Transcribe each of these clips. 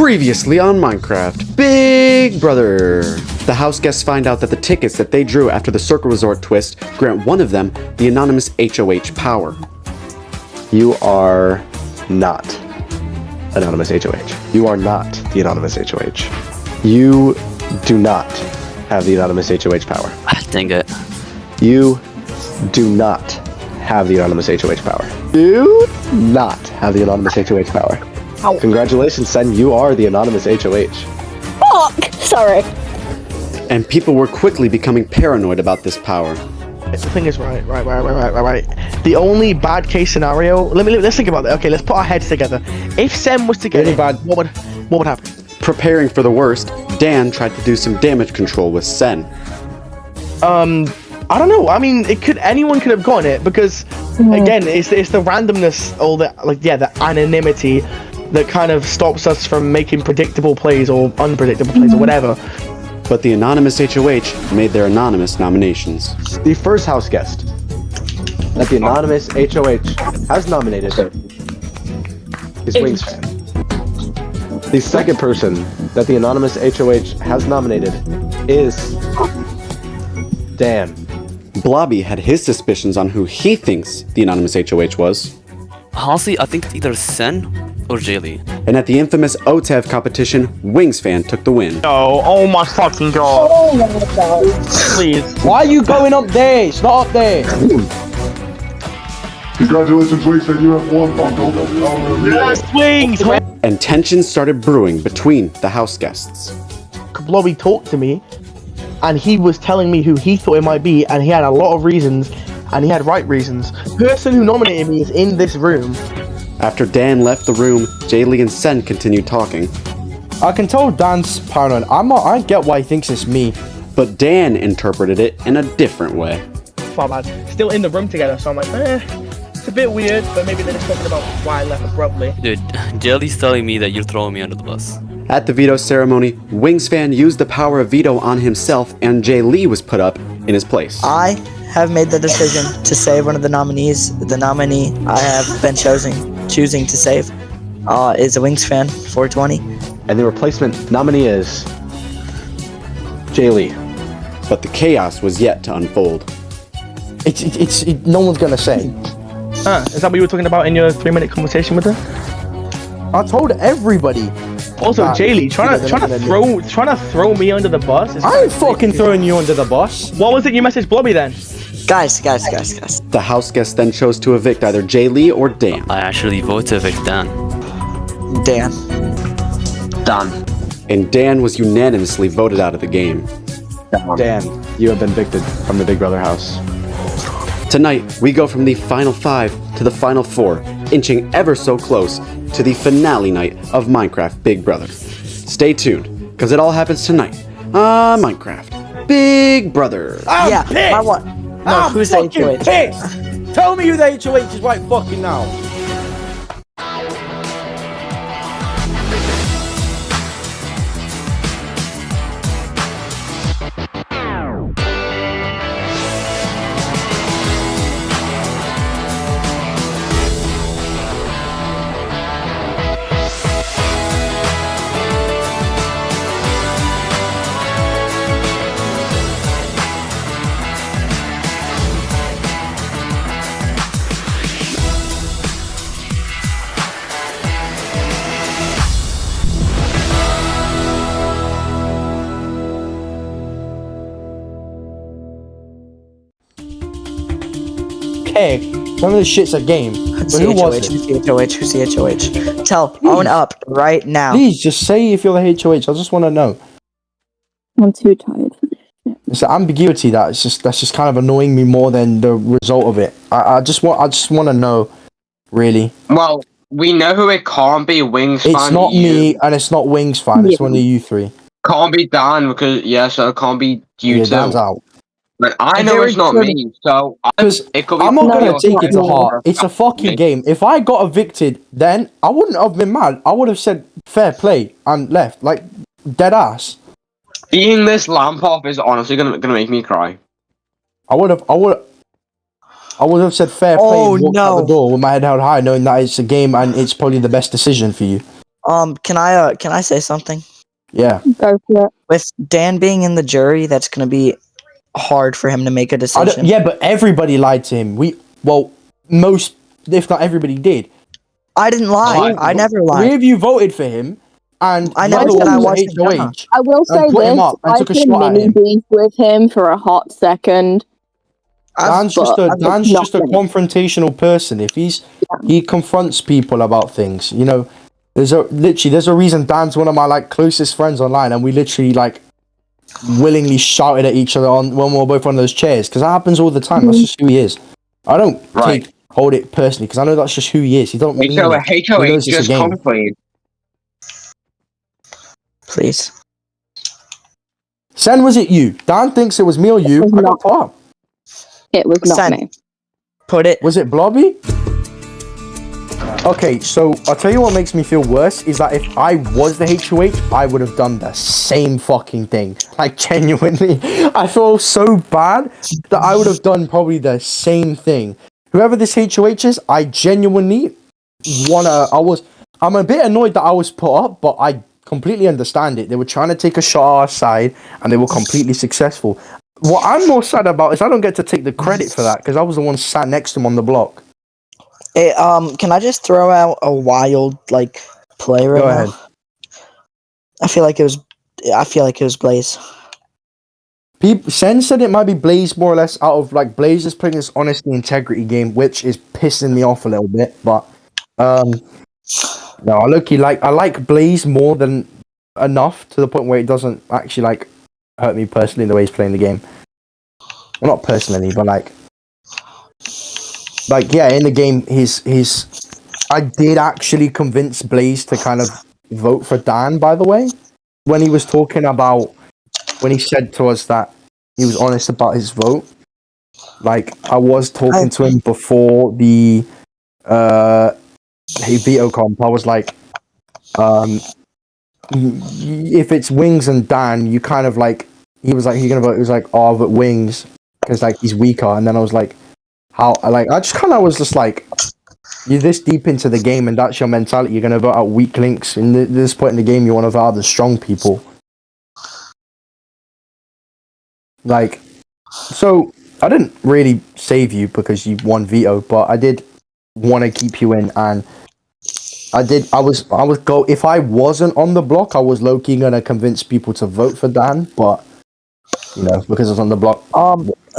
Previously on Minecraft, Big Brother. The house guests find out that the tickets that they drew after the Circle Resort twist grant one of them the anonymous HOH power. You are not anonymous HOH. You are not the anonymous HOH. You do not have the anonymous HOH power. Dang it. You do not have the anonymous HOH power. You do not have the anonymous HOH power. Ow. Congratulations, Sen. You are the anonymous HOH. Fuck! Sorry. And people were quickly becoming paranoid about this power. The thing is, right. The only bad case scenario. Let's think about that. Okay, let's put our heads together. If Sem was to get Really it, bad. what would happen? Preparing for the worst, Dan tried to do some damage control with Sen. I don't know. I mean, anyone could have gotten it because, again, it's the randomness or the anonymity that kind of stops us from making predictable plays or unpredictable plays or whatever. But the anonymous HOH made their anonymous nominations. The first house guest that the anonymous HOH has nominated is Wings Fan. The second person that the anonymous HOH has nominated is Dan. Blobby had his suspicions on who he thinks the anonymous HOH was. Honestly, I think it's either Sen or Jaylee. And at the infamous OTEV competition, Wings Fan took the win. Oh my fucking god! Oh my god. Please. Why are you going up there? It's not up there. Congratulations, Wings, and you have won. Yes, Wings! And tensions started brewing between the house guests. Blobby talked to me, and he was telling me who he thought it might be, and he had a lot of reasons, and he had right reasons. The person who nominated me is in this room. After Dan left the room, Jaylee and Sen continued talking. I can tell Dan's paranoid. I get why he thinks it's me. But Dan interpreted it in a different way. Far bad. Still in the room together, so I'm like, it's a bit weird, but maybe they're just talking about why I left abruptly. Dude, Jaylee's telling me that you're throwing me under the bus. At the veto ceremony, Wings Fan used the power of veto on himself, and Jaylee was put up in his place. I have made the decision to save one of the nominees. The nominee I have been choosing to save is a Wings Fan 420. And the replacement nominee is Jaylee. But the chaos was yet to unfold. No one's gonna say. Is that what you were talking about in your 3-minute conversation with her? I told everybody. Also, Nah, Jaylee, trying to throw me under the bus. Is I ain't fucking throwing you under the bus. What was it you messaged Blobby then? Guys. The house guests then chose to evict either Jaylee or Dan. I actually voted to evict Dan. Dan. Done. And Dan was unanimously voted out of the game. Dan, you have been evicted from the Big Brother house. Tonight, we go from the final 5 to the final 4, inching ever so close to the finale night of Minecraft Big Brother. Stay tuned, because it all happens tonight on Minecraft Big Brother. Yeah, I want. No, who's the HOH? Pissed. Tell me who the HOH is right fucking now. Hey, none of this shit's a game. Who's But the who HOH? was it? Who's the HOH? Who's the HOH? Tell, own up right now. Please, just say if you're the HOH. I just want to know. I'm too tired for this shit. It's the ambiguity that's just kind of annoying me more than the result of it. I just want to know, really. Well, we know who it can't be. Wings It's fan. not me and it's not Wings fan. It's Yeah. one of you three. Can't be Dan because so it can't be you Yeah, too. Dan's out. But I And know very it's not good. me, so Because it could be. I'm not No, gonna it's take not it to me. heart. It's a fucking game. If I got evicted, then I wouldn't have been mad. I would have said fair play and left, like dead ass. Being this lamp off is honestly gonna make me cry. I would have said fair play Oh, and walked out no. the door with my head held high, knowing that it's a game and it's probably the best decision for you. Can I say something? Yeah. Go for it. With Dan being in the jury, that's gonna be hard for him to make a decision. Yeah, but everybody lied to him. Most, if not everybody, did. I didn't lie. I never Three lied. of you voted for him, and I the never other said one I was wasn't gonna. HOH. I will say put him this. up and I took a did shot at mini him. beef with him for a hot second. Dan's just a nothing. confrontational person. If he confronts people about things, you know. There's a reason Dan's one of my like closest friends online, and we literally like willingly shouted at each other on when we were both on those chairs because that happens all the time. That's just who he is. I don't hold it personally because I know that's just who he is. He don't mean it. He knows it's a just game. come clean. Please. Sen, was it you? Dan thinks it was me or you. was I got not. put up. It was not Sen. me. Put it. Was it Blobby? Okay, so I'll tell you what makes me feel worse is that if I was the HOH, I would have done the same fucking thing. Like, genuinely, I feel so bad that I would have done probably the same thing. Whoever this HOH is, I genuinely I'm a bit annoyed that I was put up, but I completely understand it. They were trying to take a shot at our side, and they were completely successful. What I'm more sad about is I don't get to take the credit for that, because I was the one sat next to him on the block. Hey, can I just throw out a wild like play right Go now? ahead. I feel like it was Blaze. Sen said it might be Blaze more or less out of like Blaze is playing this honesty integrity game, which is pissing me off a little bit. But no, I like Blaze more than enough to the point where it doesn't actually like hurt me personally in the way he's playing the game. Well, not personally, but like yeah, in the game, I did actually convince Blaze to kind of vote for Dan. By the way, when he was talking about when he said to us that he was honest about his vote, like I was talking to him before the veto comp. I was like, if it's Wings and Dan, you kind of like. He was like, "You're gonna vote." He was like, "Oh, but Wings," because like he's weaker. And then I was like, "How?" Like I just kind of was just like, "You're this deep into the game, and that's your mentality. You're gonna vote out weak links. In this point in the game, you want to vote out the strong people." Like, so I didn't really save you because you won veto, but I did want to keep you in, and if I wasn't on the block, I was low-key gonna convince people to vote for Dan, but you know, because I was on the block.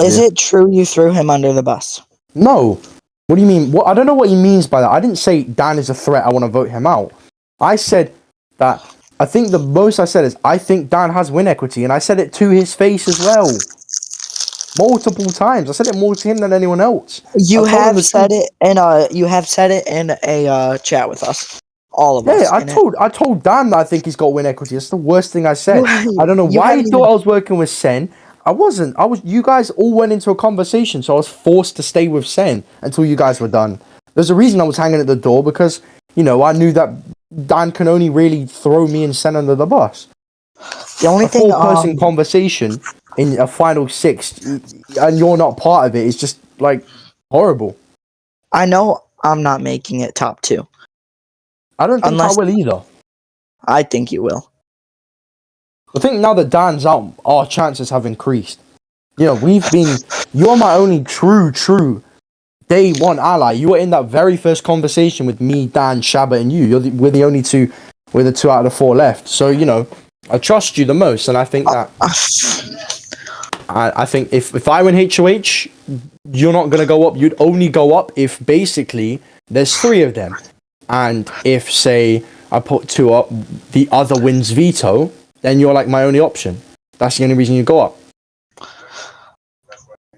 Is it true you threw him under the bus? No. What do you mean? I don't know what he means by that. I didn't say Dan is a threat, I want to vote him out. I said that I think the most I said is I think Dan has win equity, and I said it to his face as well. Multiple times. I said it more to him than anyone else. You have said it in a chat with us. All of us. Yeah, I told Dan that I think he's got win equity. That's the worst thing I said. I don't know you why he haven't thought I was working with Sen. I wasn't. You guys all went into a conversation, so I was forced to stay with Sen until you guys were done. There's a reason I was hanging at the door because, you know, I knew that Dan can only really throw me and Sen under the bus. The only thing, four-person conversation in a final six, and you're not part of it, is just like horrible. I know I'm not making it top 2. I don't think I will either. I think you will. I think now that Dan's out, our chances have increased. You know, you're my only true day one ally. You were in that very first conversation with me, Dan, Shabba, and you. We're the only two, we're the 2 out of the 4 left. So, you know, I trust you the most, and I think that I think if I win HOH, you're not gonna go up. You'd only go up if basically there's 3 of them, and if say I put 2 up, the other wins veto, then you're like my only option. That's the only reason you go up.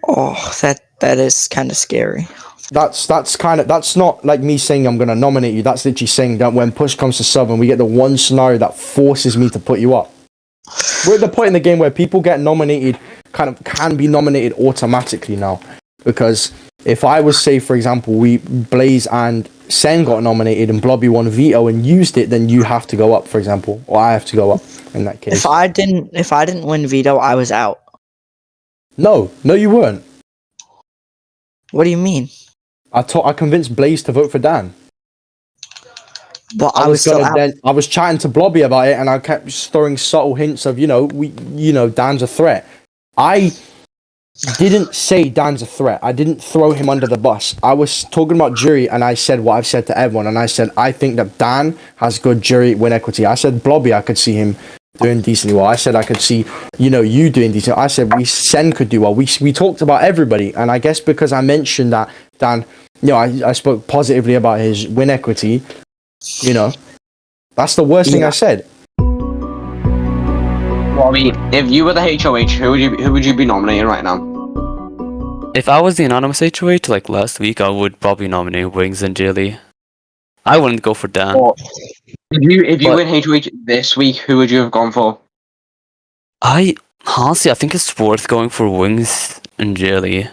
Oh, that is kind of scary. That's not like me saying I'm gonna nominate you. That's literally saying that when push comes to shove and we get the one scenario that forces me to put you up. We're at the point in the game where people get nominated, can be nominated automatically now. Because if I was, say, for example, Blaze and Sen got nominated and Blobby won veto and used it, then you have to go up, for example, or I have to go up in that case. If I didn't win veto, I was out. No, you weren't. What do you mean? I convinced Blaze to vote for Dan. Well, I was still out. I was chatting to Blobby about it, and I kept just throwing subtle hints of, Dan's a threat. I didn't say Dan's a threat. I didn't throw him under the bus. I was talking about jury, and I said what I've said to everyone, and I said I think that Dan has good jury win equity. I said Blobby, I could see him doing decently well. I said I could see, you doing decent. I said Sen could do well. We talked about everybody, and I guess because I mentioned that Dan, I spoke positively about his win equity. That's the worst thing I said. Bobby, if you were the HOH, who would you be nominating right now? If I was the anonymous HOH like last week, I would probably nominate Wings and Jilly. I wouldn't go for Dan. Or if you win HOH this week, who would you have gone for? I think it's worth going for Wings and Jilly.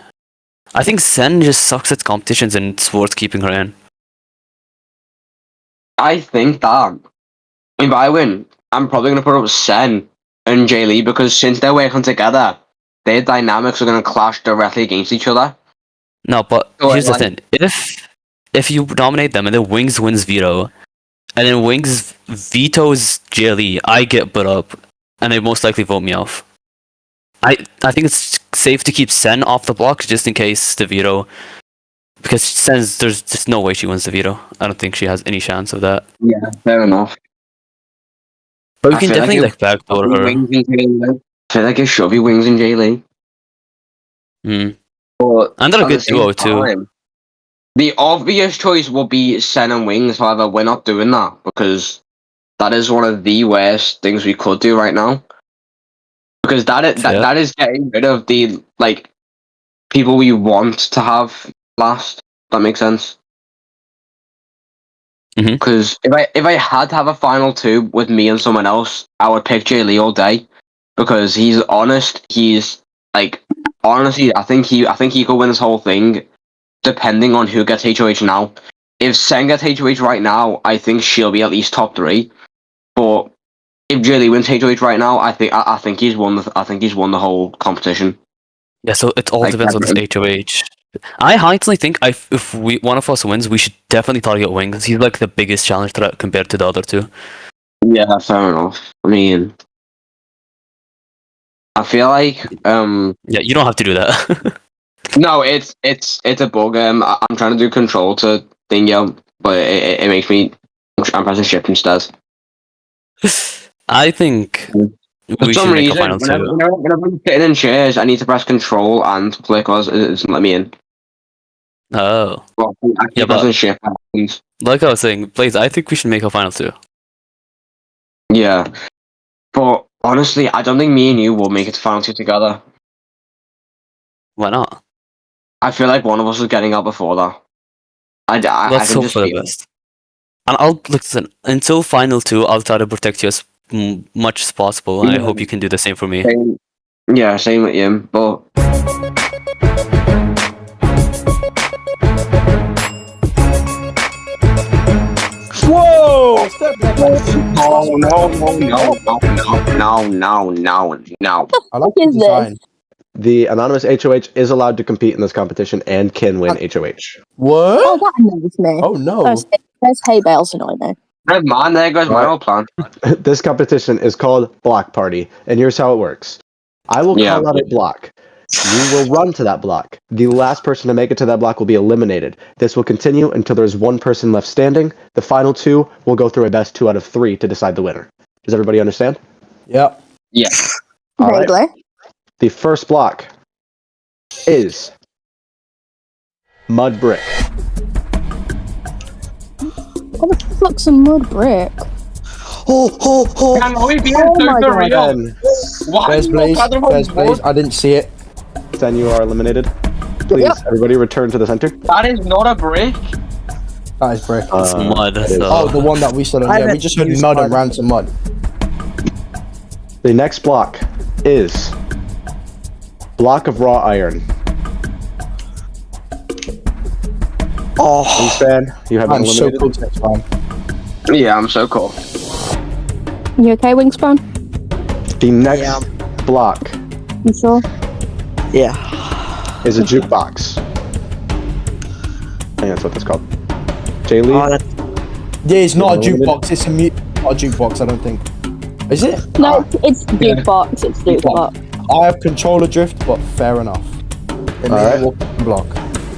I think Sen just sucks at competitions, and it's worth keeping her in. I think that if I win, I'm probably going to put up Sen and Jay Lee, because since they're working together, their dynamics are going to clash directly against each other. No, but here's the thing. If you nominate them and then Wings wins veto, and then Wings vetoes Jay Lee, I get put up, and they most likely vote me off. I think it's safe to keep Sen off the block just in case the veto, because there's just no way she wins the veto. I don't think she has any chance of that. Yeah, fair enough. But we can definitely backdoor her. I feel like it's Shovey, Wings, and Jay Lee. But and they're a good duo too. The obvious choice would be Sen and Wings. However, we're not doing that because that is one of the worst things we could do right now. Because that is getting rid of the people we want to have last. That makes sense. Because if I had to have a final two with me and someone else, I would pick Jay Lee all day because he's honest. He's honestly, I think he could win this whole thing, depending on who gets HOH now. If Sen gets HOH right now, I think she'll be at least top 3. But if Jay Lee wins HOH right now, I think he's won the whole competition. Yeah, so it all depends on this HOH. I honestly think if one of us wins, we should definitely target Wings. He's the biggest challenge threat compared to the other two. Yeah, fair enough. I mean, I feel like yeah, you don't have to do that. No, it's a bug. I'm trying to do control to Dingo, but it makes me. I'm pressing shift instead. I think For we some should make a reason, final two. whenever I'm sitting in chairs, I need to press control and click, or it doesn't let me in. Oh. Well, I keep Yeah, but- pressing shift. Happens. Like I was saying, Blaze, I think we should make a final two. Yeah, but honestly, I don't think me and you will make it to final 2 together. Why not? I feel like one of us is getting out before that. I Let's can hope just for the feel it. best. And I'll listen until final 2. I'll try to protect you as much as possible, and I Yeah. hope you can do the same for me. Yeah, same with you, but. Whoa! No. I like What the is this? design. The anonymous HOH is allowed to compete in this competition and can win HOH. What? Oh, that annoys me. Oh no. There's hay bales annoy me. Never mind, there goes my old plan. This competition is called Block Party, and here's how it works. I will Yeah. call out a block. You will run to that block. The last person to make it to that block will be eliminated. This will continue until there's one person left standing. The final 2 will go through a best 2 out of 3 to decide the winner. Does everybody understand? Yeah. Yeah. All right. Vaguely. The first block is Mud Brick. What the fuck's a mud brick? Can we be Oh my super God. real? And Why First you place. not better First place. I didn't see it. then you are eliminated. Please, Yep. everybody return to the center. That is not a brick. That is brick. It's mud, that is- so... Oh, the one that we saw. I Yeah, we haven't just heard used mud and mud. ran to mud. The next block is Block of Raw Iron. Oh, Fan, you have been I'm so eliminated. cool to this time. Yeah, I'm so cool. You okay, Wingspan? The next Yeah. block You sure? yeah. is a jukebox. I think that's what that's called. Jay Lee, Oh, Yeah, it's not a jukebox. It's not a jukebox. I don't think. Is it? No, it's jukebox. It's jukebox. I have controller drift, but fair enough. Alright. Block.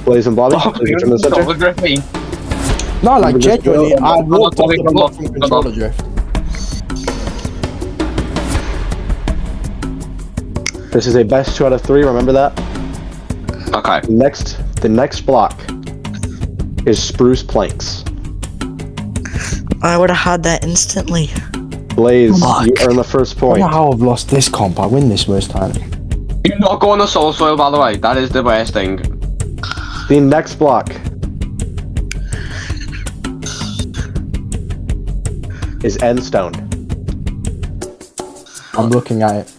Blaze and Blobby, please return to the center. No, like genuinely, I walked off the block from controller drift. This is a best 2 out of 3. Remember that. Okay. The next block is spruce planks. I would have had that instantly. Blaze, Fuck. you earn the first I point. don't know how I've lost this comp. I win this first time. You're not going to soul soil, by the way. That is the worst thing. The next block is endstone. I'm looking at it.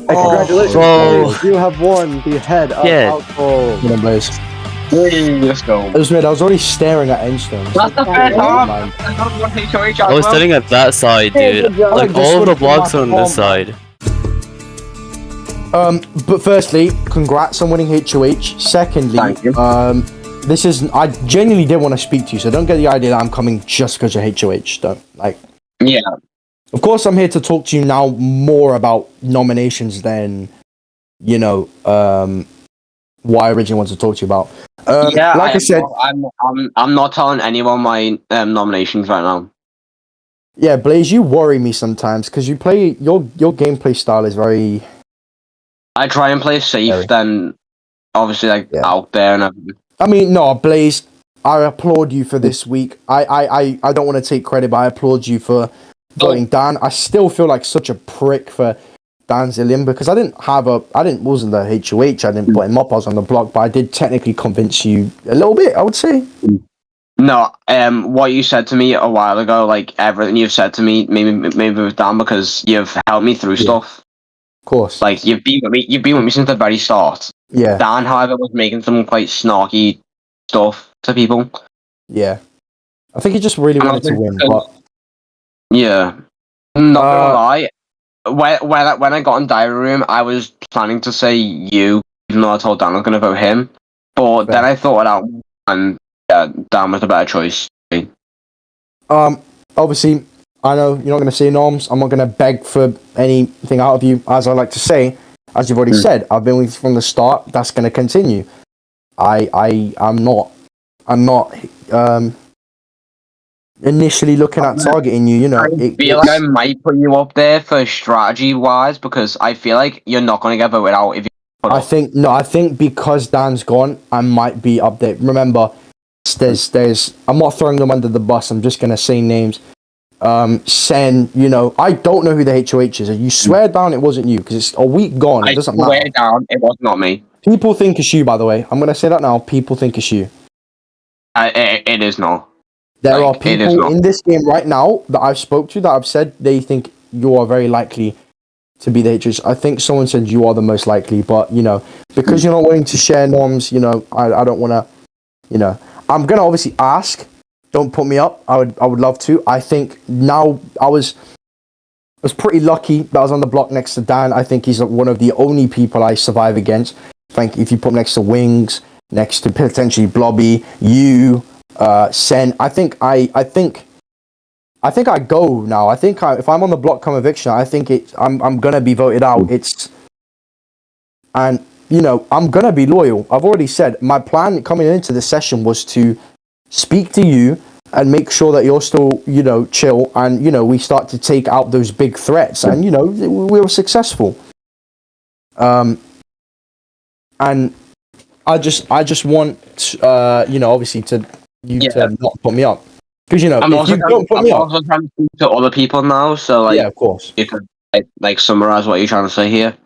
Hey, congratulations, bro. Blaze. You have won the head of Yeah. household. You know, Blaze. Let's go. It was weird. I was already staring at endstone. That's the first time. Man. I was sitting at that side, dude. Like Just all of the looking blocks at are on my this side. But firstly, congrats on winning HOH. Secondly, Thank you. this is I genuinely did want to speak to you, so don't get the idea that I'm coming just because you're HOH. Don't like. Yeah. Of course, I'm here to talk to you now more about nominations than, you know, what I originally wanted to talk to you about. Yeah. like I said, I'm not telling anyone my nominations right now. yeah, Blaze, you worry me sometimes because you play your gameplay style is very. I try and play safe, Very. then obviously like Yeah. out there and everything. I mean, no, Blaze, I applaud you for this week. I don't want to take credit, but I applaud you for voting Dan. I still feel like such a prick for Dan Zillion because wasn't the HOH. I didn't put him up. I was on the block, but I did technically convince you a little bit, I would say. No, what you said to me a while ago, like everything you've said to me, maybe with Dan, because you've helped me through stuff. Of course. Like you've been with me since the very start. Yeah. Dan, however, was making some quite snarky stuff to people. Yeah. I think he just really And I wanted to think win, because- but Yeah. Not gonna lie. When I got in diary room, I was planning to say you, even though I told Dan I was gonna vote him. But then I thought it out, and Dan was the better choice. obviously, I know you're not going to say norms. I'm not going to beg for anything out of you. As I like to say, as you've already said, I've been with you from the start. That's going to continue. I'm not initially looking at targeting you. You know, I feel like I might put you up there for strategy wise because I feel like you're not gonna get voted out if you. I think because Dan's gone, I might be up there. Remember, there's. I'm not throwing them under the bus. I'm just gonna say names. Sen, you know, I don't know who the HOH is. You swear down it wasn't you because it's a week gone. It doesn't matter. Down, it was not me. People think it's you, by the way. I'm gonna say that now. People think it's you. It is not. There Like, are it is people not. in this game right now that I've spoke to that have said they think you are very likely to be the HOH. I think someone said you are the most likely, but you know, because you're not willing to share norms, you know, I don't want to, you know, I'm gonna obviously ask. Don't put me up. I would love to. I think now I was pretty lucky that I was on the block next to Dan. I think he's one of the only people I survive against. I think if you put him next to Wings, next to potentially Blobby, you, Sen, I think I go now. I think if I'm on the block come eviction, I think I'm gonna be voted out. And you know, I'm gonna be loyal. I've already said my plan coming into the session was to speak to you and make sure that you're still, you know, chill, and you know, we start to take out those big threats, and you know, we were successful. And I just want, you know, obviously to not put me up, because you know, I'm if also you don't put I'm me up, also trying to speak to other people now, so like yeah, of course. you can like summarize what you're trying to say here.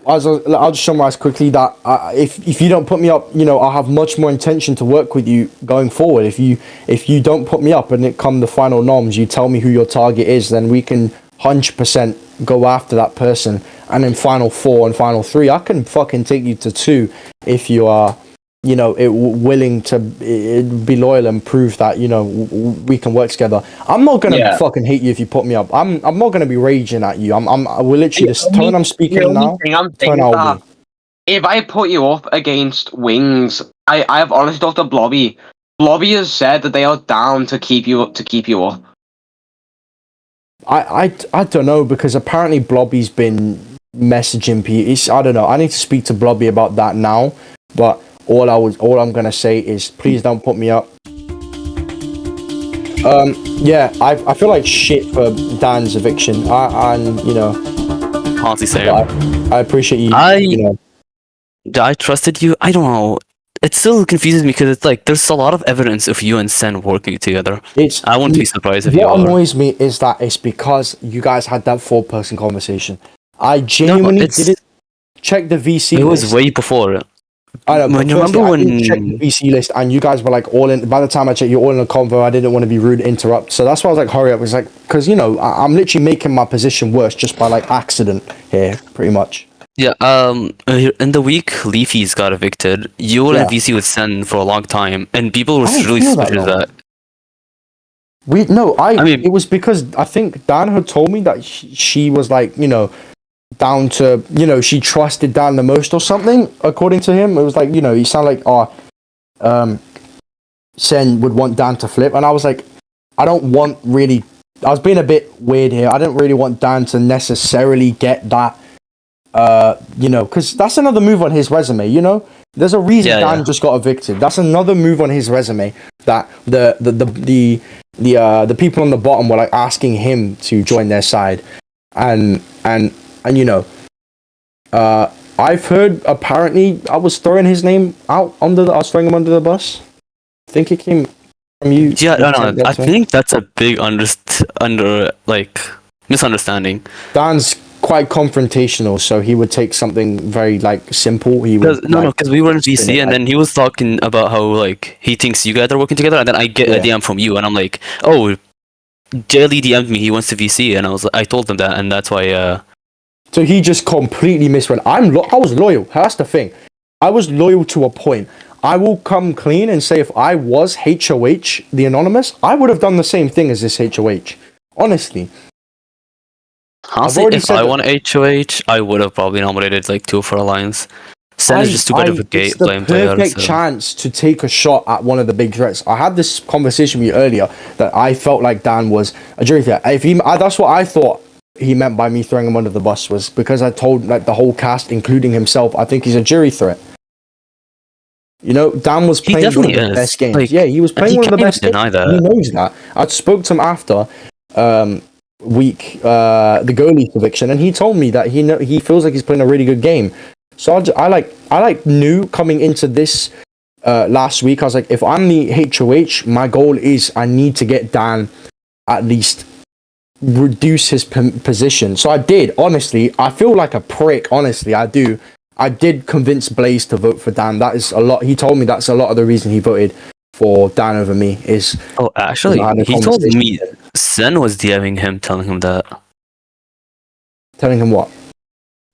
I'll just summarize quickly that if you don't put me up, you know, I'll have much more intention to work with you going forward. If you don't put me up and it come the final norms, you tell me who your target is, then we can 100% go after that person. And in final 4 and final 3, I can fucking take you to 2 if you are, you know, willing to be loyal and prove that, you know, we can work together. I'm not gonna fucking hate you if you put me up. I'm not gonna be raging at you. We're literally this tone I'm speaking now. Turn out me. If I put you up against Wings, I have honestly thought the Blobby Blobby has said that they are down to keep you up. I don't know, because apparently Blobby's been messaging people. I don't know. I need to speak to Blobby about that now. But all I'm gonna say is please don't put me up. Yeah, I feel like shit for Dan's eviction. And you know, Honestly, same. I appreciate you. You know, I trusted you. I don't know. It still confuses me because it's like there's a lot of evidence of you and Sen working together. I wouldn't be surprised if you what are. annoys me is that it's because you guys had that 4-person conversation. I genuinely didn't check the VC. It was list. way before. I know. When But you remember I when didn't check the VC list, and you guys were like all in. By the time I checked, you're all in a convo. I didn't want to be rude, and interrupt. So that's why I was like, hurry up. It was like, because you know, I'm literally making my position worse just by like accident here, pretty much. Yeah, in the week Leafy's got evicted, you were in VC with Sen for a long time, and people were I didn't really feel that suspicious of that. I mean, it was because I think Dan had told me that she was like, you know, down to, you know, she trusted Dan the most or something, according to him. It was like, you know, he sounded like, Sen would want Dan to flip, and I was like, I was being a bit weird here. I didn't really want Dan to necessarily get that. You know, because that's another move on his resume. You know, there's a reason Dan just got evicted. That's another move on his resume that the people on the bottom were like asking him to join their side, and you know, I've heard apparently I was throwing his name out I was throwing him under the bus. I think it came from you. Yeah, no, I think that's a big misunderstanding. Dan's quite confrontational, so he would take something very like simple. He would because we were in VC, and then he was talking about how like he thinks you guys are working together, and then I get a DM from you, and I'm like, oh, Jelly DM'd me, he wants to VC, and I told him that, and that's why. So he just completely misread. I was loyal. That's the thing. I was loyal to a point. I will come clean and say if I was HOH, the Anonymous, I would have done the same thing as this HOH. Honestly. Honestly, if I won HOH, I would have probably nominated like 2 for Alliance. Sen is just too good of a game player. It's the perfect chance to take a shot at one of the big threats. I had this conversation with you earlier that I felt like Dan was a jury threat. That's what I thought he meant by me throwing him under the bus, was because I told like the whole cast, including himself, I think he's a jury threat. You know, Dan was playing one of the best games. Like, yeah, he was playing one of the best games. He knows that. I spoke to him after the goalie eviction, and he told me that he feels like he's playing a really good game. So I knew coming into this last week, I was like, if I'm the HOH, my goal is I need to get Dan at least reduce his position. So I did. Honestly, I feel like a prick. Honestly, I do. I did convince Blaze to vote for Dan. That is a lot. He told me that's a lot of the reason he voted for Dan over me. Is actually, he told me Sen was DMing him, telling him that. Telling him what?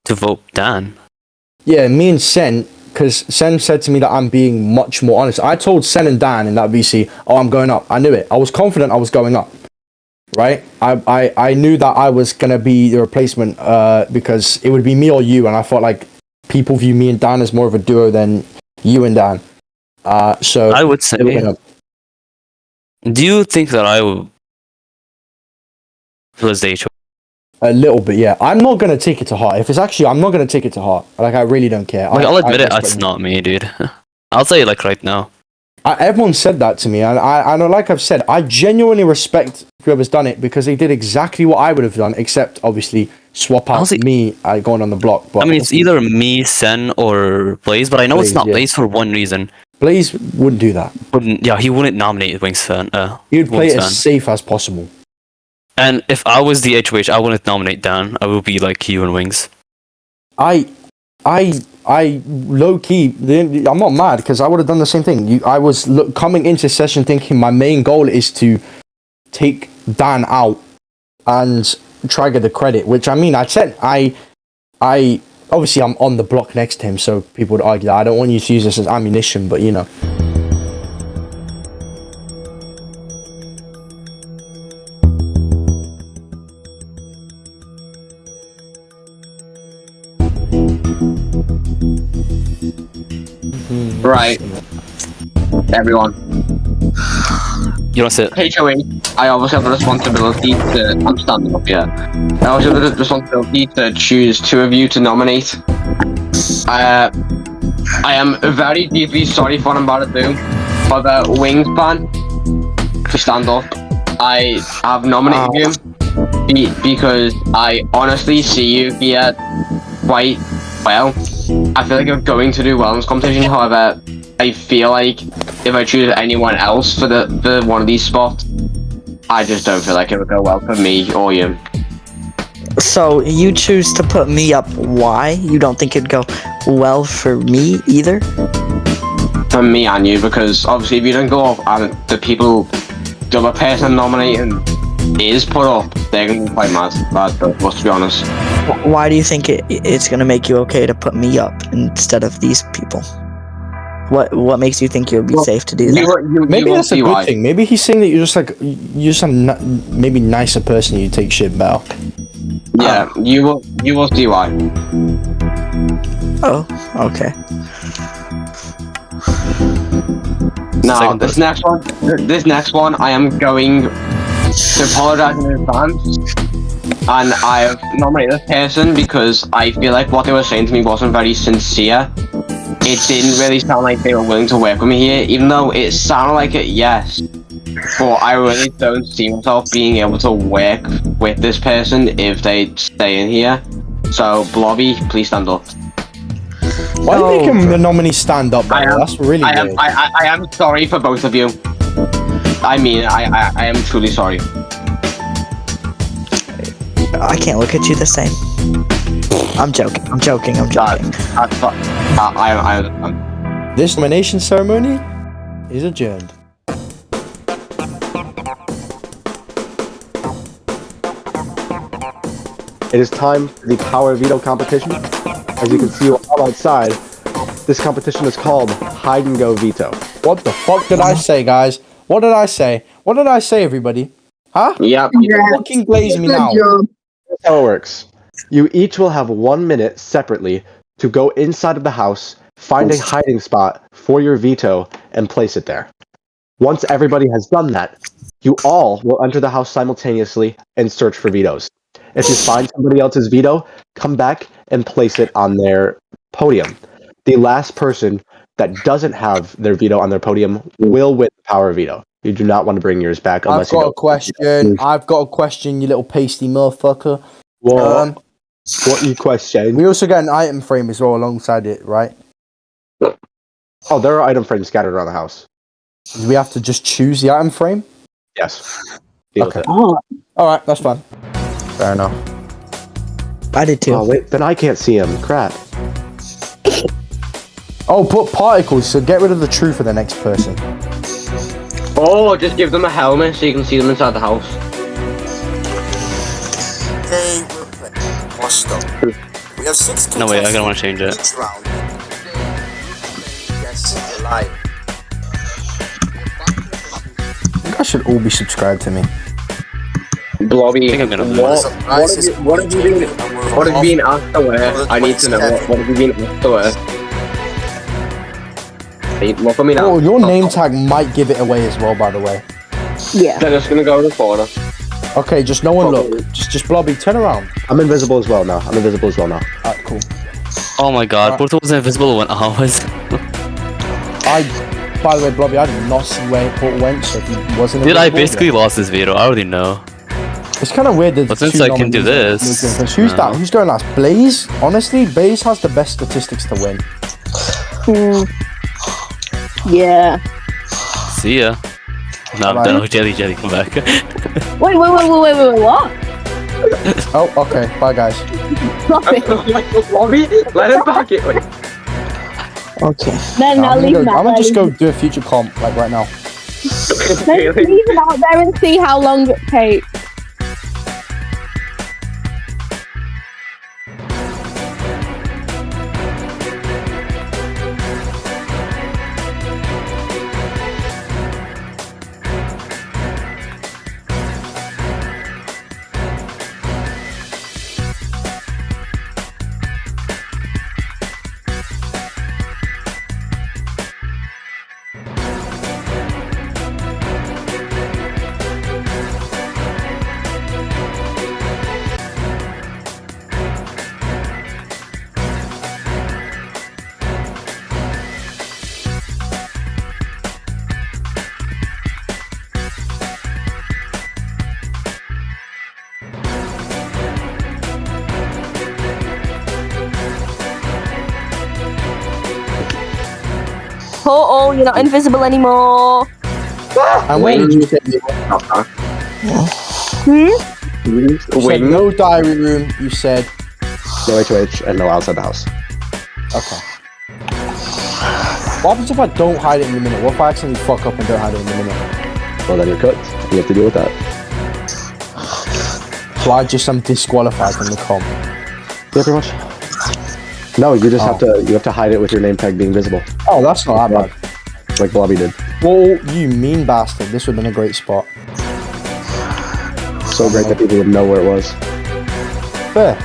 To vote Dan. Yeah, me and Sen, because Sen said to me that I'm being much more honest. I told Sen and Dan in that VC, I'm going up. I knew it. I was confident I was going up. Right? I knew that I was going to be the replacement because it would be me or you, and I felt like people view me and Dan as more of a duo than you and Dan. So I would say... Do you think that I was the HO? A little bit, yeah. I'm not going to take it to heart. If it's actually... I'm not going to take it to heart. Like, I really don't care. Like, I'll admit it's not me, dude. I'll say it like right now. Everyone said that to me, and I know, like I've said, I genuinely respect whoever's done it because they did exactly what I would have done, except obviously swap out me going on the block. But I mean, it's either me, Sen, or Blaze, but I know Blaze, it's not Blaze for one reason. Blaze wouldn't do that. He wouldn't nominate Wingspan. He would play it as safe as possible. And if I was the HOH, I wouldn't nominate Dan. I would be like you and Wings. I low key, I'm not mad because I would have done the same thing. I was coming into session thinking my main goal is to take Dan out and try to get the credit. Which I mean, I said I obviously I'm on the block next to him, so people would argue that I don't want you to use this as ammunition, but you know. Right. Everyone. You don't sit. HOH, I obviously have the responsibility to. I'm standing up, yeah. I also have the responsibility to choose 2 of you to nominate. I am very deeply sorry for what I'm about to do. For the Wingspan to stand up, I have nominated you because I honestly see you here quite well. I feel like you're going to do well in this competition. However, I feel like if I choose anyone else for one of these spots, I just don't feel like it would go well for me or you. So you choose to put me up. Why? You don't think it'd go well for me either? For me and you, because obviously if you don't go up and the other person nominating is put up, they're gonna be quite mad. But let's be honest. Why do you think it's gonna make you okay to put me up instead of these people? What makes you think it would be safe to do that? Maybe that's a good thing. Maybe he's saying that you're just a maybe nicer person. You take shit better. Yeah, you will see why. Oh, okay. Now this next one, I am going to apologize in advance, and I have nominated this person because I feel like what they were saying to me wasn't very sincere. It didn't really sound like they were willing to work with me here, even though it sounded like it, yes. But I really don't see myself being able to work with this person if they stay in here. So, Blobby, please stand up. Why are you making the nominee stand up, man? That's really weird. I am sorry for both of you. I mean, I am truly sorry. I can't look at you the same. I'm joking. This nomination ceremony is adjourned. It is time for the Power Veto competition. As you can see all outside, this competition is called Hide and Go Veto. What the fuck did I say, guys? What did I say? What did I say, everybody? Huh? Yep. Fucking glaze me now. That's how it works. You each will have 1 minute separately to go inside of the house, find a hiding spot for your veto, and place it there. Once everybody has done that, you all will enter the house simultaneously and search for vetoes. If you find somebody else's veto, come back and place it on their podium. The last person that doesn't have their veto on their podium will win the power veto. You do not want to bring yours back unless I've got a question, you little pasty motherfucker. What you question? We also got an item frame as well alongside it, right? Oh, there are item frames scattered around the house. Do we have to just choose the item frame? Yes. Okay. Alright, that's fine. Fair enough. I did too. Oh, wait, then I can't see him. Crap. Oh, put particles, so get rid of the true for the next person. Oh, just give them a helmet so you can see them inside the house. Okay, we're playing. More stuff. We have 6 No, wait, I don't want to change it. each round. Yes, you're lying. You guys should all be subscribed to me. Blobby, I think I'm gonna what have you been asked to wear? I need to know what have you been asked to wear? Hey, look at me now. Oh, your name tag might give it away as well, by the way. Yeah. Then it's gonna go in the corner. Okay, just no one look. Just Blobby, turn around. I'm invisible as well now. Alright, cool. Oh my god, both of us invisible when I was. By the way, Blobby, I did not see where Portal went, so if he wasn't Dude, I invisible, basically lost this veto. I already know. it's kind of weird that But since two I can do nominees this, are because who's that? Who's going last? Blaze? Honestly, Blaze has the best statistics to win. Yeah. See ya. No, I'm Bye. done. Oh, Jelly, come back. Wait, what? Oh, okay. Bye, guys. Blobby, let him back it. Wait. Okay. Then I'll leave I'm him out gonna there. just go do a future comp, like right now. Let's leave him out there and see how long it takes. portal. You're not invisible anymore. And where did you say you said no diary room? You said No HOH and no outside the house. okay. What happens if I don't hide it in the minute? What if I accidentally fuck up and don't hide it in the minute? Well, then you're cooked. You have to deal with that. So I just am disqualified from the comp. Yeah, pretty much. No, you just have to hide it with your name tag being visible, Oh, that's not that bad. like Blobby did. Well, you mean bastard. This would have been a great spot. So great that people would know where it was. Fair.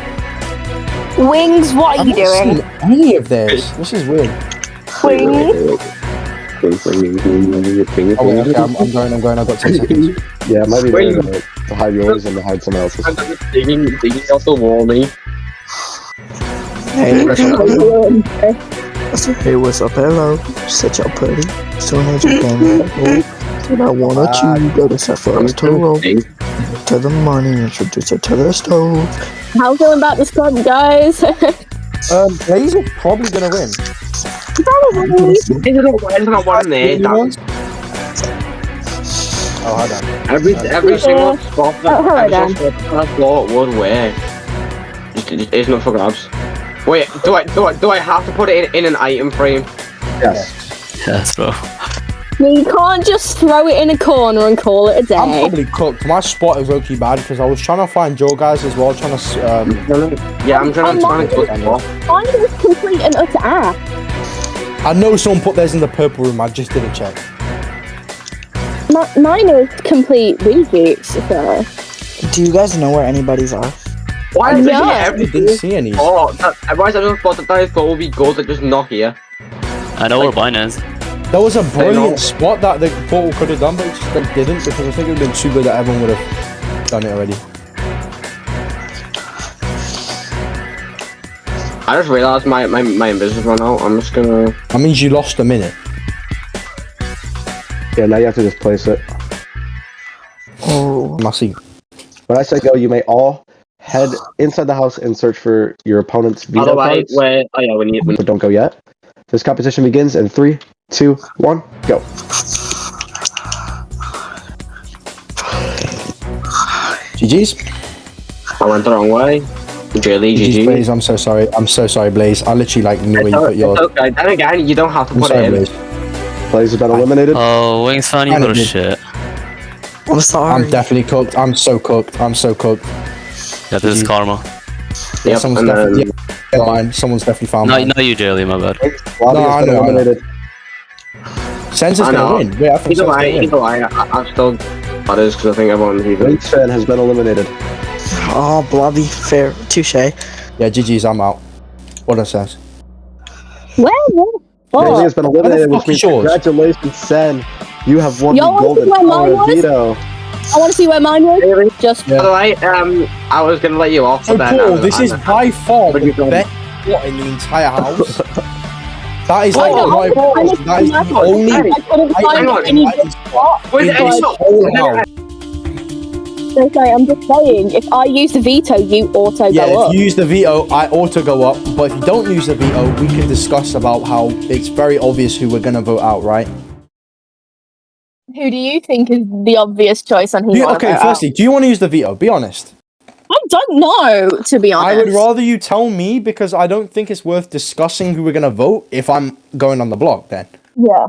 Wings, what are you I've not doing? seen any of this. This is weird. Wings. Oh, wait, okay, I'm going. I've got 10 seconds. Yeah, it might be better to hide yours than to hide someone else's. Digging also wall me. Hey, hey, what's up? Hello. Set your pretty. Stone Age game. Did I wanna chew? Go to Sephiroth's to roll. To the money, introduce it to the stove. How you feeling about this club, guys? Blaze are probably gonna win. Probably. There's not one there. Oh, hold on. Every single spot that hello, every Dan. single spot that I thought would wear is not for grabs. Wait, do I have to put it in an item frame? Yes. Yes, bro. You can't just throw it in a corner and call it a day. I'm probably cooked. My spot is low-key bad because I was trying to find your guys as well, trying to Yeah, I'm trying to Mine is complete and utter ass. I know someone put theirs in the purple room, I just didn't check. Mine is complete rejects, so. Do you guys know where anybody's are? Why is it No. here I every didn't see any. Oh, why is everyone spot that I thought would be gold that just not here? I know where mine is. There was a brilliant spot that the portal could have done, but it just didn't because I think it would have been too good that everyone would have done it already. I just realized my invis run out. I'm just gonna. That means you lost a minute. Yeah, now you have to just place it. Oh, Massive. When I say go, you may all head inside the house and search for your opponent's veto Otherwise, cards, where? Oh yeah, we need. but don't go yet. This competition begins in 3, 2, 1, go. GG's. I went the wrong way. Really, GG's, GG. Blaze. I'm so sorry. I'm so sorry, Blaze. I literally knew where you put yours. Okay, then again, you don't have to I'm put sorry, it in. Blaze. Blaze has been eliminated. Oh, Wings fan, you Kinda little did. shit. I'm sorry. I'm definitely cooked. I'm so cooked. I'm so cooked. Yeah, this is karma. Yeah, Yep, someone's and definitely then- yeah, mine. Someone's definitely found Not, mine. not you, Jelly, my bad. Blobby No, has I been know. eliminated. Sense is I gonna know. win. Wait, I think Either Sense way, gonna win. I'm still. That is because I think everyone's even. Wings fan has been eliminated. Oh, Blobby, fair, touche. Yeah, GG's. I'm out. What does Sense? Where? Blaze Oh, has been eliminated, fuck which means is yours? congratulations, Sen. You have won Y'all the wanna golden see where power mine of was? veto. I want to see where mine was. Just Yeah. By the way, I was gonna let you off. So but then Paul, I- this I- is by far What the you doing? best spot in the entire house. That is I like know, my I that is the only I couldn't I find on. any. spot Wait, in hang this on. whole house. So sorry, I'm just saying. If I use the veto, you auto Yeah, go if up. you use the veto, I auto go up. But if you don't use the veto, we can discuss about how it's very obvious who we're gonna vote out, right? Who do you think is the obvious choice on who you want to Okay, vote out? firstly, do you want to use the veto? Be honest. I don't know, to be honest. I would rather you tell me because I don't think it's worth discussing who we're gonna vote if I'm going on the block. Then Yeah.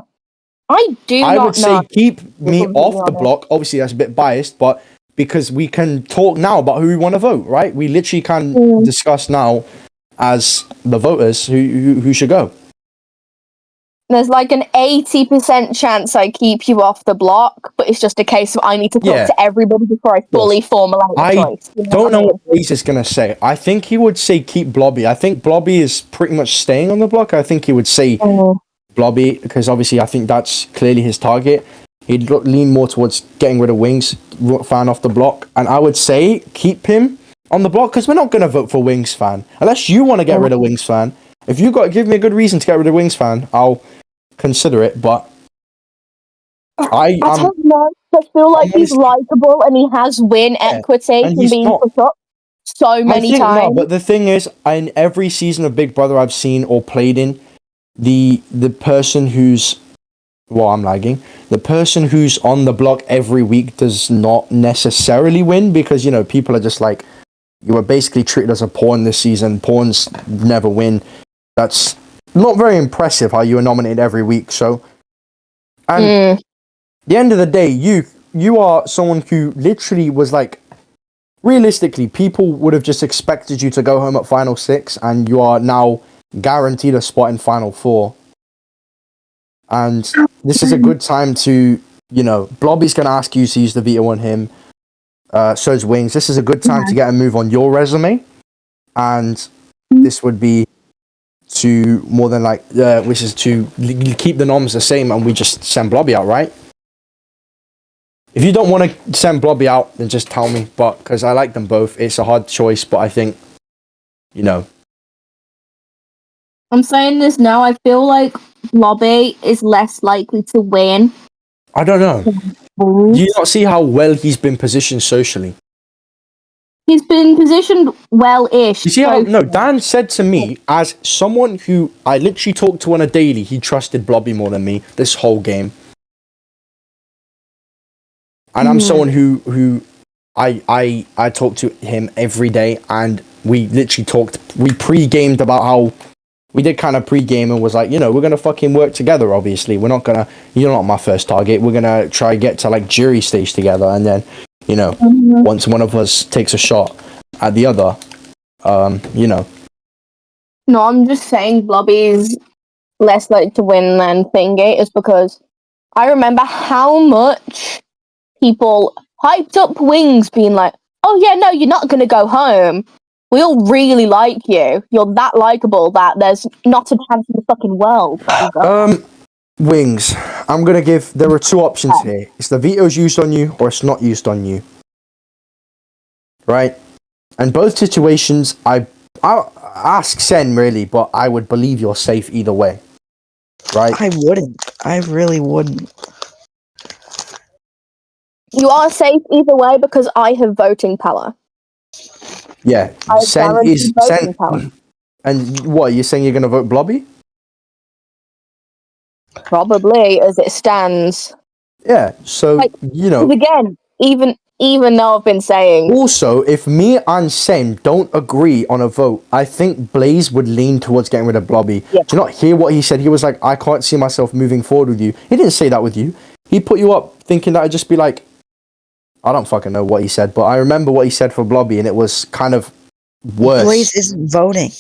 I do I not would know. say keep me I'm being off the honest. block. Obviously, that's a bit biased, but because we can talk now about who we want to vote, right? We literally can discuss now as the voters who should go. There's like an 80% chance I keep you off the block, but it's just a case of I need to talk Yeah. to everybody before I fully formulate a I choice. You know don't know I mean? what Blaze is gonna say. I think he would say keep Blobby. I think Blobby is pretty much staying on the block. I think he would say Blobby because obviously I think that's clearly his target. He'd lean more towards getting rid of Wings fan off the block, and I would say keep him on the block because we're not gonna vote for Wings fan unless you want to get rid of Wings fan. If you got give me a good reason to get rid of Wings fan, I'll consider it. But I don't know. I feel like he's likable and he has win equity and from he's being not- put up so many times. No, but the thing is, in every season of Big Brother I've seen or played in, the person who's Well, I'm lagging. The person who's on the block every week does not necessarily win because, you know, people are just like, you were basically treated as a pawn this season. Pawns never win. That's not very impressive how you were nominated every week. So, and the end of the day, you are someone who literally was like, realistically, people would have just expected you to go home at Final 6, and you are now guaranteed a spot in Final 4. And this is a good time to, you know, Blobby's going to ask you to use the veto on him. So is Wings. This is a good time to get a move on your resume. And this would be to more than like, which is to keep the noms the same and we just send Blobby out, right? If you don't want to send Blobby out, then just tell me. But because I like them both, it's a hard choice. But I think, you know. I'm saying this now. I feel like Blobby is less likely to win. I don't know. Do you not see how well he's been positioned socially? He's been positioned well-ish. You see how, no, Dan said to me, as someone who I literally talked to on a daily, he trusted Blobby more than me this whole game. And I'm someone who I talk to him every day, and we literally talked, we pre-gamed about how, we did kind of pre-game and was like, you know, we're going to fucking work together, obviously. We're not going to, you're not my first target. We're going to try get to like jury stage together. And then, you know, once one of us takes a shot at the other, you know. No, I'm just saying Blobby's less likely to win than Thingy is because I remember how much people hyped up Wings being like, oh yeah, no, you're not going to go home. We all really like you. You're that likable that there's not a chance in the fucking world. Wings, I'm going to give, there are two options here. It's the veto's used on you or it's not used on you. Right? And both situations, I'll ask Sen really, but I would believe you're safe either way. Right? I wouldn't. I really wouldn't. You are safe either way because I have voting power. Yeah. I Sen guarantee is, voting Sen, power. and what, you're saying you're going to vote Blobby? Probably, as it stands. Yeah, so, Like, you know. Again, even though I've been saying... Also, if me and Sen don't agree on a vote, I think Blaze would lean towards getting rid of Blobby. Yeah. Do you not hear what he said? He was like, I can't see myself moving forward with you. He didn't say that with you. He put you up thinking that I'd just be like, I don't fucking know what he said, but I remember what he said for Blobby, and it was kind of worse. Blaze isn't voting.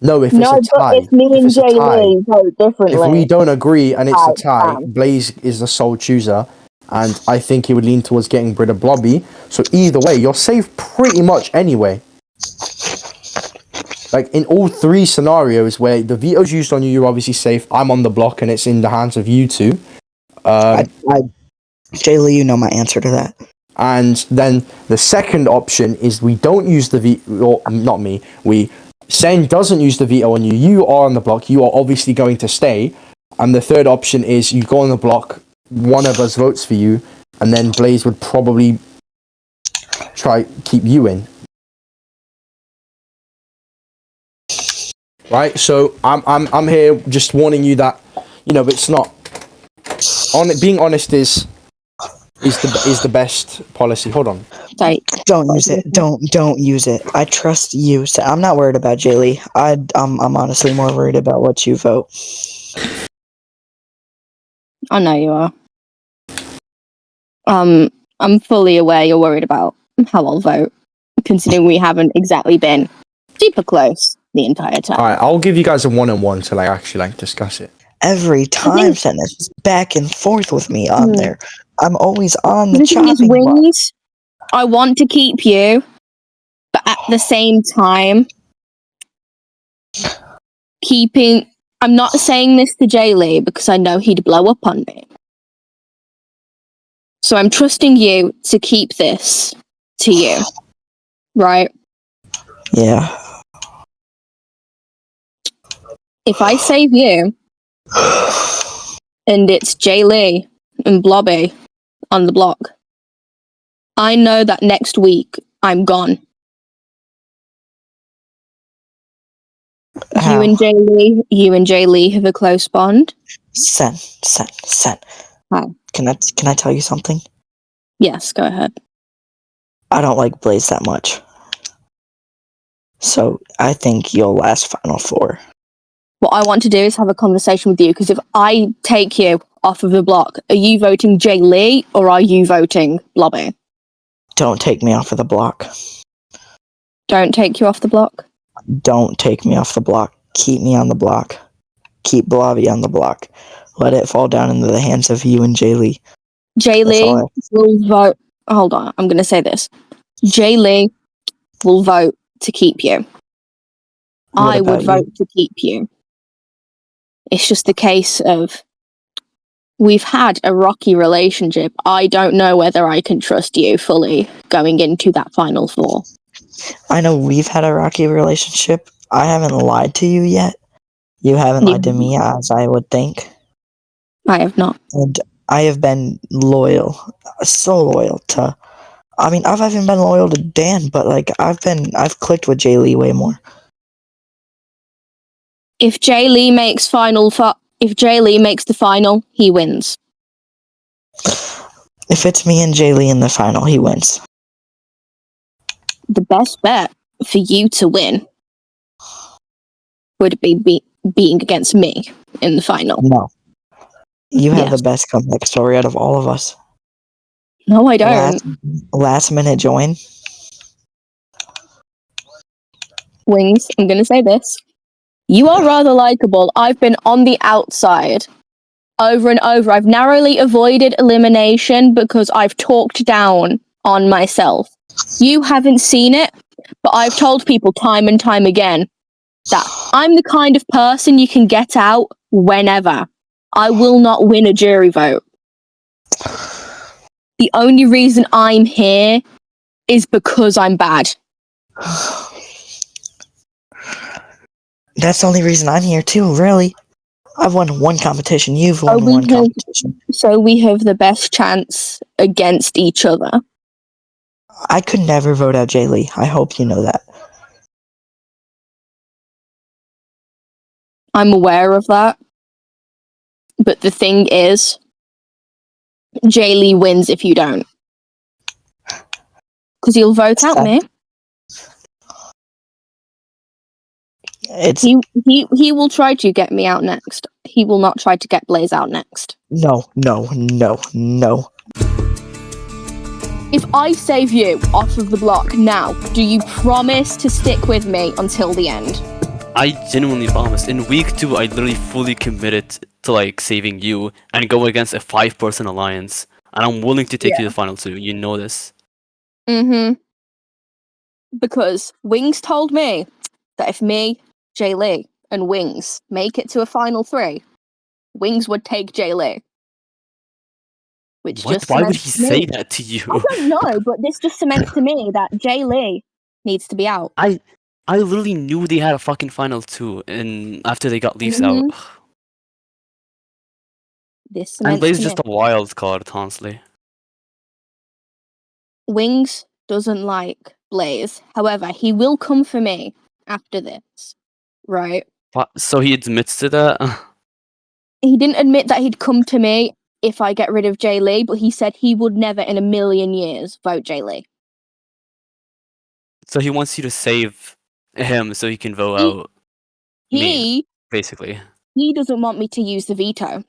No, if it's a tie. But if me and Jay Lee vote differently... If we don't agree and it's a tie, Blaze is the sole chooser, and I think he would lean towards getting rid of Blobby. So either way, you're safe pretty much anyway. Like, in all three scenarios where the veto's used on you, you're obviously safe. I'm on the block, and it's in the hands of you two. Jay Lee, you know my answer to that. And then the second option is we don't use the veto, or not me, Sen doesn't use the veto on you. You are on the block. You are obviously going to stay. And the third option is you go on the block, one of us votes for you, and then Blaze would probably try keep you in. Right? So I'm here just warning you that, you know, it's not being honest is the best policy. Hold on. Sorry. Don't use it. Don't use it. I trust you. So I'm not worried about Jay Lee. I'm honestly more worried about what you vote. I know you are. I'm fully aware you're worried about how I'll vote, considering we haven't exactly been super close the entire time. Alright, I'll give you guys a one-on-one to actually discuss it. Every time, Senna, just back and forth with me on there. I'm always on the thing is, chopping block. Wings, I want to keep you, but at the same time, I'm not saying this to Jay Lee because I know he'd blow up on me. So I'm trusting you to keep this to you. Right? Yeah. If I save you, and it's Jay Lee and Blobby on the block, I know that next week I'm gone. How? You and Jay Lee have a close bond. Sen. Hi. Can I tell you something? Yes, go ahead. I don't like Blaze that much. So I think you'll last Final Four. What I want to do is have a conversation with you, because if I take you off of the block, are you voting Jay Lee or are you voting Blobby? Don't take me off of the block. Don't take you off the block. Don't take me off the block. Keep me on the block. Keep Blobby on the block. Let it fall down into the hands of you and Jay Lee. Jay That's Lee all I- will vote. Hold on, I'm going to say this. Jay Lee will vote to keep you. What I would about you? vote to keep you. It's just a case of we've had a rocky relationship. I don't know whether I can trust you fully going into that Final Four. I know we've had a rocky relationship. I haven't lied to you yet. You haven't lied to me, as I would think. I have not. And I have been loyal. So loyal to... I mean, I've even been loyal to Dan, but, like, I've clicked with Jay Lee way more. If Jay Lee makes the final, he wins. If it's me and Jay Lee in the final, he wins. The best bet for you to win would be being against me in the final. No. You have Yes. the best comeback story out of all of us. No, I don't. Last minute join. Wings, I'm going to say this. You are rather likable. I've been on the outside over and over. I've narrowly avoided elimination because I've talked down on myself. You haven't seen it, but I've told people time and time again that I'm the kind of person you can get out whenever. I will not win a jury vote. The only reason I'm here is because I'm bad. That's the only reason I'm here too, really. I've won one competition, you've won one competition. So we have the best chance against each other. I could never vote out Jay Lee. I hope you know that. I'm aware of that. But the thing is, Jay Lee wins if you don't. Because he'll vote out me. He will try to get me out next. He will not try to get Blaze out next. No. If I save you off of the block now, do you promise to stick with me until the end? I genuinely promise. In week 2, I literally fully committed to like saving you and go against a 5-person alliance. And I'm willing to take you to the final 2. You know this. Mm-hmm. Because Wings told me that if me, Jay Lee, and Wings make it to a final 3, Wings would take Jay Lee. Which What? just Why would he cements say me. that to you? I don't know, but this just cements to me that Jay Lee needs to be out. I literally knew they had a fucking final 2, and after they got Leafs out. This And cements Blaze to is just me. a wild card, honestly. Wings doesn't like Blaze. However, he will come for me after this. Right? So he admits to that? He didn't admit that he'd come to me if I get rid of Jay Lee, but he said he would never in a million years vote Jay Lee. So he wants you to save him so he can vote out me, basically. He doesn't want me to use the veto.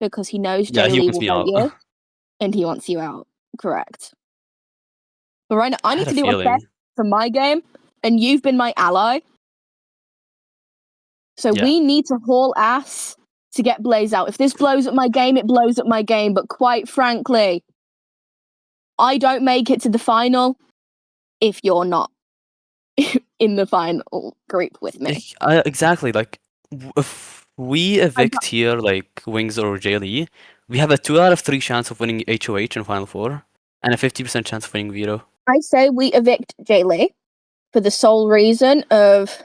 Because he knows Jay he Lee wants will me vote out. you, and he wants you out. Correct. But right now, I need had to a do what's best for my game, and you've been my ally. So we need to haul ass to get Blaze out. If this blows up my game, it blows up my game. But quite frankly, I don't make it to the final if you're not in the final group with me. Exactly. Like, if we evict here, like Wings or Jay Lee, we have a 2 out of 3 chance of winning HOH in Final 4, and a 50% chance of winning Veto. I say we evict Jay Lee for the sole reason of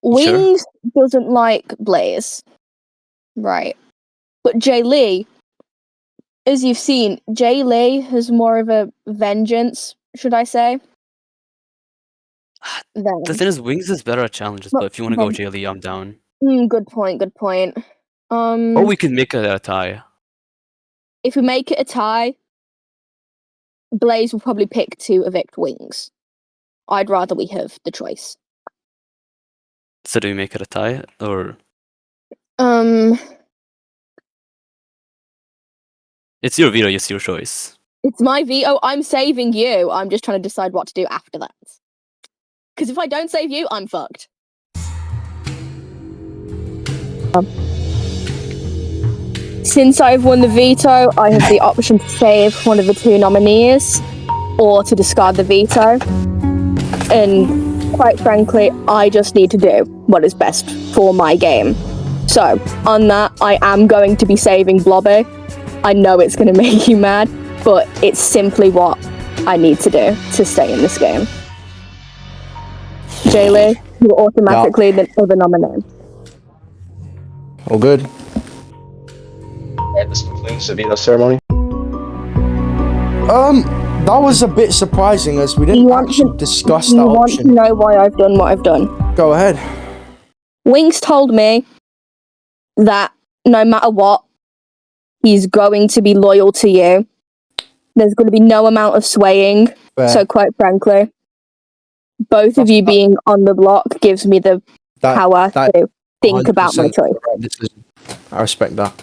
Wings doesn't like Blaze. Right. But Jay Lee, as you've seen, Jay Lee has more of a vengeance, should I say? The thing is, Wings is better at challenges, but if you want to go Jay Lee, I'm down. Good point. Good point. Or we could make it a tie. If we make it a tie, Blaze will probably pick to evict Wings. I'd rather we have the choice. So do we make it a tie, or it's your veto, it's your choice. It's my veto. I'm saving you. I'm just trying to decide what to do after that. Because if I don't save you, I'm fucked. Since I've won the veto, I have the option to save one of the two nominees or to discard the veto. And quite frankly, I just need to do what is best for my game. So, on that, I am going to be saving Blobby. I know it's going to make you mad, but it's simply what I need to do to stay in this game. Jaylee, you're automatically the other nominee. All good. Alright, this concludes the veto ceremony. That was a bit surprising as we didn't actually discuss that You want to option. know why I've done what I've done? Go ahead. Wings told me that no matter what, he's going to be loyal to you. There's going to be no amount of swaying. Fair. So quite frankly, both of you being on the block gives me the power to think about my 100% choice. right decision. I respect that.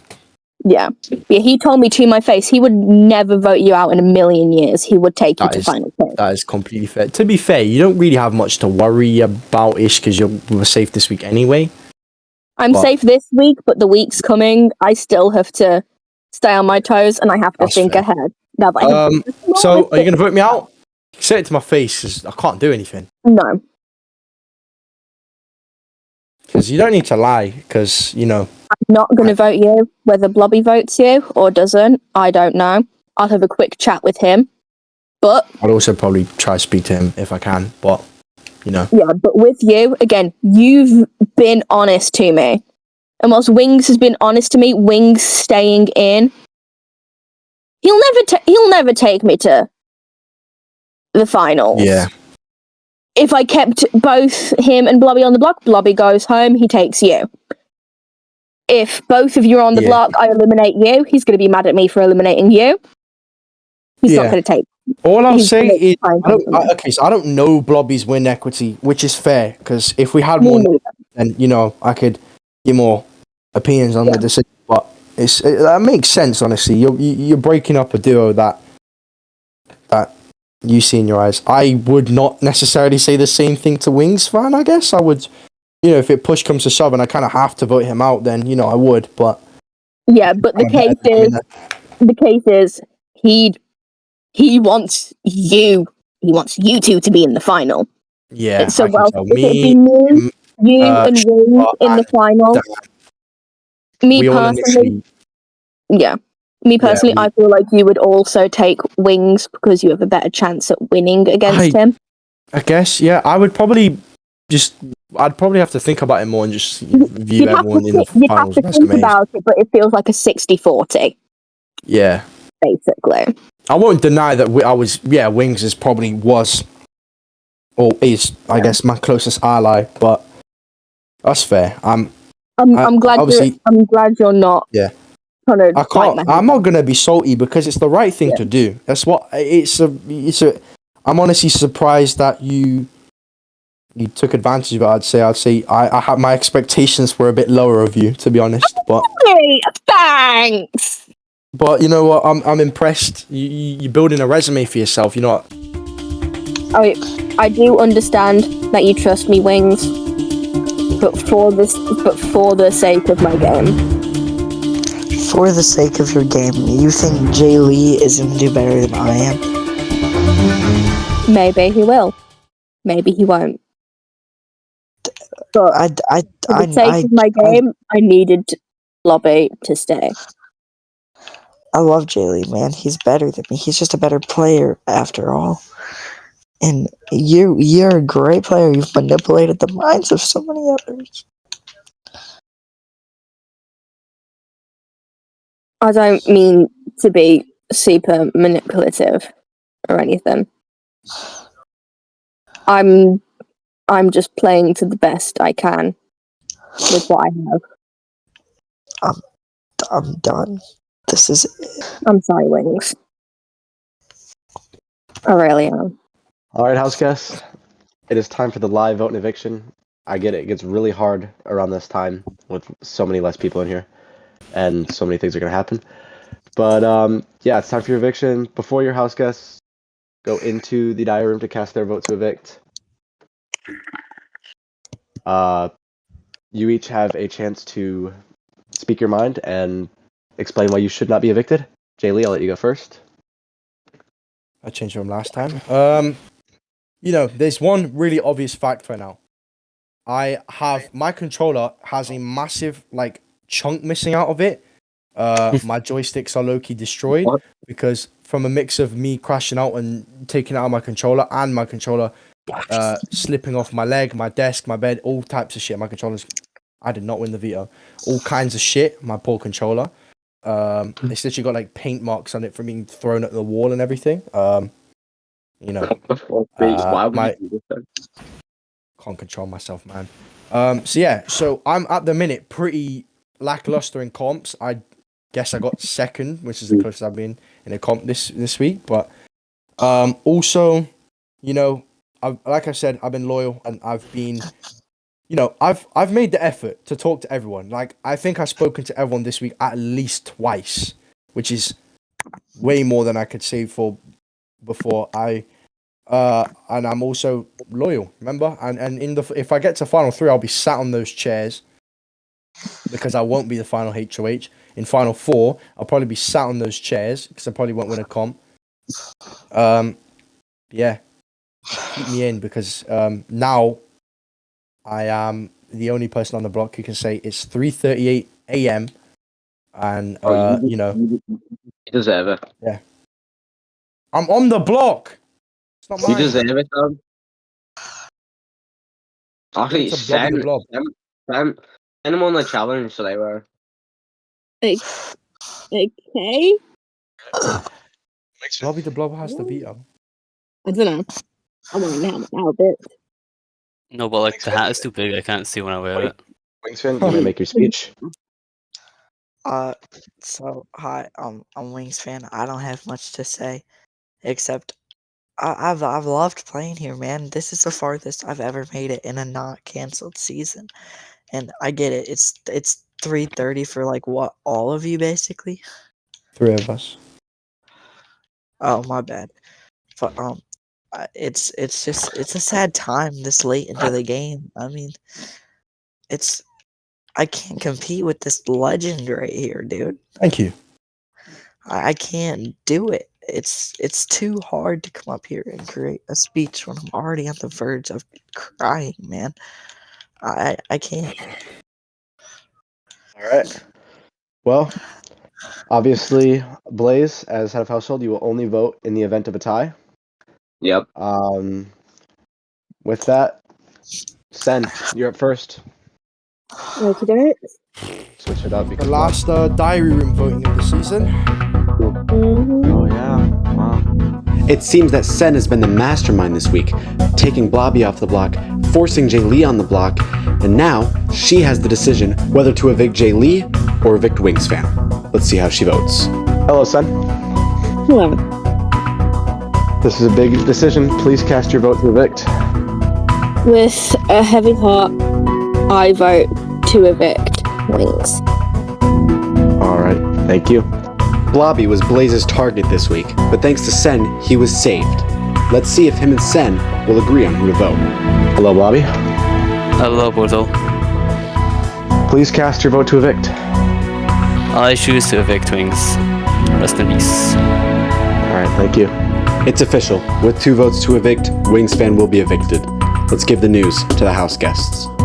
Yeah, he told me to my face he would never vote you out in a million years. He would take you to final two. That is completely fair. To be fair, you don't really have much to worry about ish because you were safe this week anyway. I'm safe this week, but the week's coming. I still have to stay on my toes and I have to think ahead. Now that I have So, are you going to vote me out? Say it to my face 'cause I can't do anything. No. Because you don't need to lie because, you know. I'm not going to vote you. Whether Blobby votes you or doesn't, I don't know. I'll have a quick chat with him. But I'd also probably try to speak to him if I can, but, you know. yeah, but with you, again, you've been honest to me. And whilst Wings has been honest to me, Wings staying in, he'll never take me to the finals. Yeah. If I kept both him and Blobby on the block, Blobby goes home, he takes you. If both of you are on the block, I eliminate you, he's going to be mad at me for eliminating you. He's not going to take. All I'll say is, I don't know Blobby's win equity, which is fair, because if we had more, then, you know, I could get more opinions on the decision, but that makes sense, honestly. You're breaking up a duo that you see in your eyes. I would not necessarily say the same thing to Wings fan, I guess. I would, you know, if it push comes to shove and I kind of have to vote him out, then, you know, I would, but... Yeah, but the case is, he wants you two to be in the final. Yeah, so I can tell. you and Wings in the final, me personally, I feel like you would also take Wings because you have a better chance at winning against him. I guess, yeah. I'd probably have to think about it more and just view everyone in the finals. You'd have to That's think amazing. about it, but it feels like a 60-40. Yeah. Basically. I won't deny that Wings is I guess, my closest ally, but that's fair. I'm glad you're not. Yeah. Trying to I'm not gonna be salty because it's the right thing to do. That's what I'm honestly surprised that you took advantage of it. I'd say I had my expectations were a bit lower of you, to be honest. But thanks. But you know what? I'm impressed. You're building a resume for yourself. You know what? I do understand that you trust me, Wings, but for the sake of my game. For the sake of your game, you think Jay Lee is going to do better than I am? Maybe he will. Maybe he won't. But for the sake of my game, I needed Blobby to stay. I love Jay Lee, man. He's better than me. He's just a better player, after all. And you're a great player. You've manipulated the minds of so many others. I don't mean to be super manipulative or anything. I'm just playing to the best I can. with what I have. I'm done. This is it. I'm sorry, Wings. I really am. All right, house guests. It is time for the live vote and eviction. I get it. It gets really hard around this time with so many less people in here, and so many things are gonna happen. But yeah, it's time for your eviction. Before your house guests go into the diary room to cast their vote to evict, you each have a chance to speak your mind and explain why you should not be evicted. Jay Lee, I'll let you go first. I changed from last time. There's one really obvious fact right now. My controller has a massive chunk missing out of it. My joysticks are low-key destroyed because from a mix of me crashing out and taking out my controller and my controller slipping off my leg, my desk, my bed, all types of shit. My controllers, I did not win the veto. All kinds of shit. My poor controller. It's literally got paint marks on it from being thrown at the wall and everything. Why would you do this then? Can't control myself, man. So I'm at the minute pretty lackluster in comps. I guess I got second, which is the closest I've been in a comp this week. But also, like I said, I've been loyal and I've been, I've made the effort to talk to everyone. I think I've spoken to everyone this week at least twice, which is way more than I could say for before. And I'm also loyal, remember? And if I get to final 3, I'll be sat on those chairs because I won't be the final HOH. In final 4, I'll probably be sat on those chairs because I probably won't win a comp. Yeah, keep me in because now I am the only person on the block who can say it's 3:38 a.m. and You deserve it. Yeah, I'm on the block. It's not mine. You deserve it, though. Actually, It's a blob in the blob. send them on the challenge so they were. Okay. Blobby the Blob has the veto. I don't know. I want to now a bit. No, but the hat is too big. I can't see when I wear it. Wingspan, you may make your speech. So hi, I'm Wings fan. I don't have much to say, except I've loved playing here, man. This is the farthest I've ever made it in a not canceled season, and I get it. It's 3:30 for what, all of you basically. 3 of us. Oh, my bad. But it's a sad time this late into the game. I mean, I can't compete with this legend right here, dude. Thank you. I can't do it. It's too hard to come up here and create a speech when I'm already on the verge of crying, man. I can't. All right. Well, obviously, Blaze, as head of household, you will only vote in the event of a tie. Yep. With that, Sen, you're up first. Okay. Switch it up. The last diary room voting of the season. Oh yeah. Wow. It seems that Sen has been the mastermind this week, taking Blobby off the block, forcing Jay Lee on the block, and now she has the decision whether to evict Jay Lee or evict Wingsfan. Let's see how she votes. Hello, Sen. Hello. This is a big decision. Please cast your vote to evict. With a heavy heart, I vote to evict Wings. All right. Thank you. Blobby was Blaze's target this week, but thanks to Sen, he was saved. Let's see if him and Sen will agree on who to vote. Hello, Blobby. Hello, Portal. Please cast your vote to evict. I choose to evict Wings. Rest in peace. All right. Thank you. It's official. With 2 votes to evict, Wingspan will be evicted. Let's give the news to the house guests. All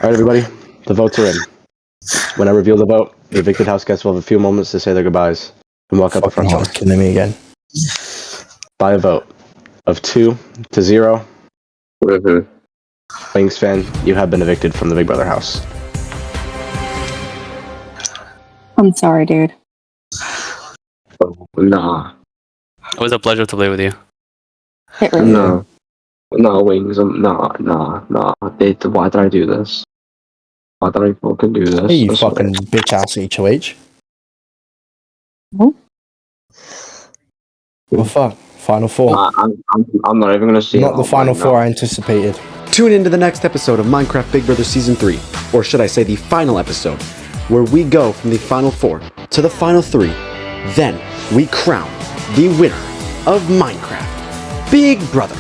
right, everybody. The votes are in. When I reveal the vote, the evicted house guests will have a few moments to say their goodbyes and walk up the front door. Killing me again. By a vote of 2-0, Wingspan, you have been evicted from the Big Brother house. I'm sorry, dude. Nah. It was a pleasure to play with you. It really No. No, Wings. Nah. Why did I do this? Why don't I fucking do this? Hey, you I swear. fucking bitch ass HOH. Mhm. Well, fuck. Final four. I'm not even gonna see Not it the on final mine four now. I anticipated. Tune in to the next episode of Minecraft Big Brother Season 3, or should I say the final episode, where we go from the final 4 to the final 3. Then we crown the winner of Minecraft Big Brother.